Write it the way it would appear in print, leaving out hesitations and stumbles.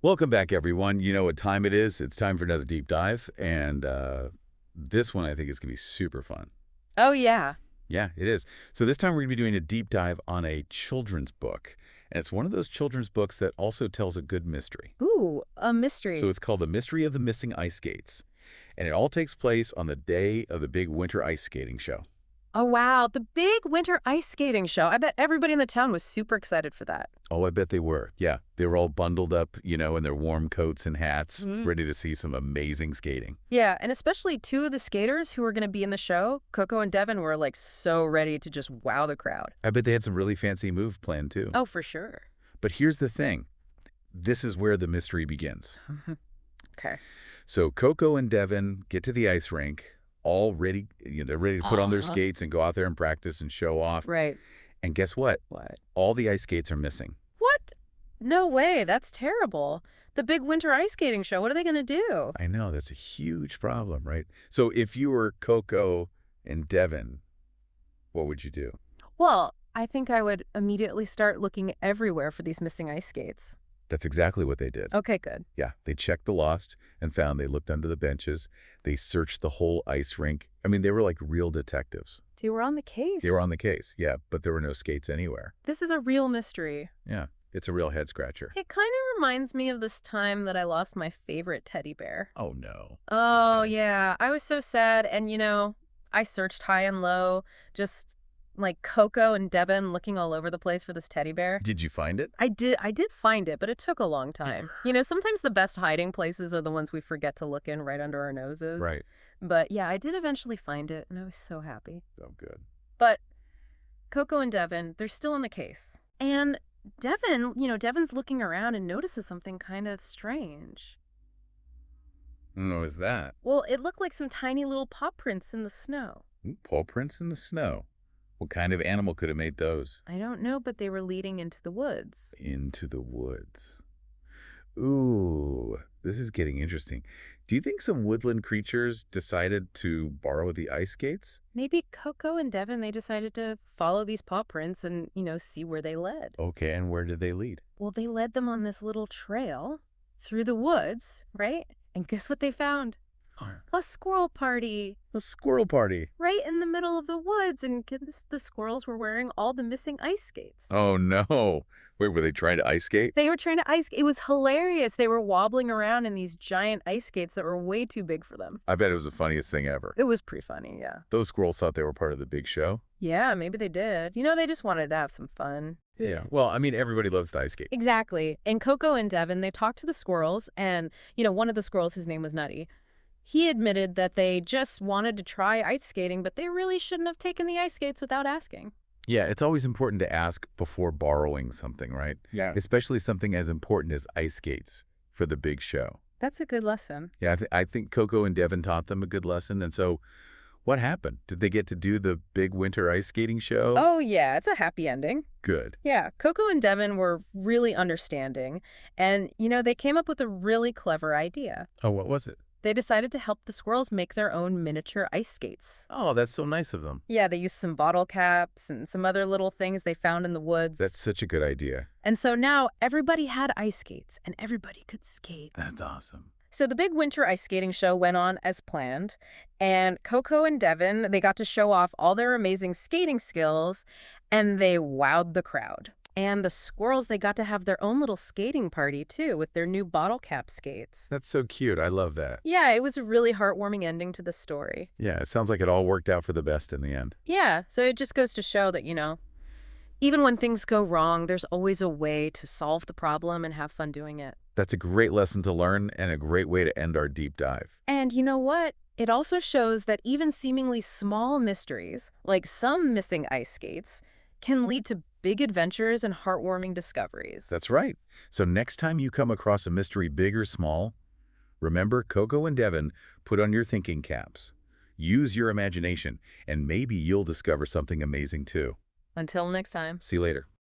Welcome back, everyone. You know what time it is. It's time for another deep dive, and this one I think is going to be super fun. Oh, yeah. Yeah, it is. So this time we're going to be doing a deep dive on a children's book, and it's one of those children's books that also tells a good mystery. Ooh, a So mystery. it's called The Mystery of the Missing Ice Skates, and it all takes place on the day of the big winter ice skating show. Oh, wow. The big winter ice skating show. I bet everybody in the town was super excited for that. Oh, I bet they were. Yeah, they were all bundled up, in their warm coats and hats, Mhm. ready to see some amazing skating. Yeah, and especially two of the skaters who were going to be in the show, Coco and Devin, were like so ready to just wow the crowd. I bet they had some really fancy move planned too. Oh, for sure. But here's the thing. This is where the mystery begins. Okay. So Coco and Devin get to the ice rink, all ready. They're ready to put on their Uh-huh. skates and go out there and practice and show off. Right. And guess what? What? All the ice skates are missing. What? No way. That's terrible. The big winter ice skating show. What are they going to do? I know, that's a huge problem, right? So if you were Coco and Devin, what would you do? Well, I think I would immediately start looking everywhere for these missing ice skates. That's exactly what they did. Okay, good. Yeah, they checked the lost and found they looked under the benches. They searched the whole ice rink. I mean, they were like real detectives. So we're on the case. They were on the case, yeah, but there were no skates anywhere. This is a real mystery. Yeah, it's a real head scratcher. It kind of reminds me of this time that I lost my favorite teddy bear. Oh, no. Oh, Okay. yeah. I was so sad. And, I searched high and low, just like Coco and Devin looking all over the place for this teddy bear. Did you find it? I did find it, but it took a long time. Sometimes the best hiding places are the ones we forget to look in right under our noses. Right. But yeah, I did eventually find it, and I was so happy. Oh, good. But Coco and Devin, they're still in the case. And Devin's looking around and notices something kind of strange. What was that? Well, it looked like some tiny little paw prints in the snow. Ooh, paw prints in the snow. What kind of animal could have made those? I don't know, but they were leading into the woods. Into the woods. Ooh, this is getting interesting. Do you think some woodland creatures decided to borrow the ice skates? Maybe Coco and Devin, they decided to follow these paw prints and, see where they led. Okay, and where did they lead? Well, they led them on this little trail through the woods, right? And guess what they found? A squirrel party A squirrel party. right in the middle of the woods. And the squirrels were wearing all the missing ice skates. Oh, no. Wait, were they trying to ice skate? They were trying to ice. It was hilarious. They were wobbling around in these giant ice skates that were way too big for them. I bet it was the funniest thing ever. It was pretty funny, yeah. Those squirrels thought they were part of the big show. Yeah, maybe they did. They just wanted to have some fun. Yeah. Well, I mean, everybody loves the ice skate. Exactly. And Coco and Devin, they talked to the squirrels, and, one of the squirrels, his name was Nutty. He admitted that they just wanted to try ice skating, but they really shouldn't have taken the ice skates without asking. Yeah, it's always important to ask before borrowing something, right? Yeah. Especially something as important as ice skates for the big show. That's a good lesson. Yeah, I think Coco and Devin taught them a good lesson. And so what happened? Did they get to do the big winter ice skating show? Oh, yeah, it's a happy ending. Good. Yeah, Coco and Devin were really understanding, and, they came up with a really clever idea. Oh, what was it? They decided to help the squirrels make their own miniature ice skates. Oh, that's so nice of them. Yeah, they used some bottle caps and some other little things they found in the woods. That's such a good idea. And so now everybody had ice skates and everybody could skate. That's awesome. So the big winter ice skating show went on as planned, and Coco and Devin, they got to show off all their amazing skating skills, and they wowed the crowd. And the squirrels, they got to have their own little skating party, too, with their new bottle cap skates. That's so cute. I love that. Yeah, it was a really heartwarming ending to the story. Yeah, it sounds like it all worked out for the best in the end. Yeah, so it just goes to show that, even when things go wrong, there's always a way to solve the problem and have fun doing it. That's a great lesson to learn and a great way to end our deep dive. And you know what? It also shows that even seemingly small mysteries, like some missing ice skates, can lead to big adventures and heartwarming discoveries. That's right. So next time you come across a mystery big or small, remember Coco and Devin, put on your thinking caps. Use your imagination, and maybe you'll discover something amazing too. Until next time. See you later.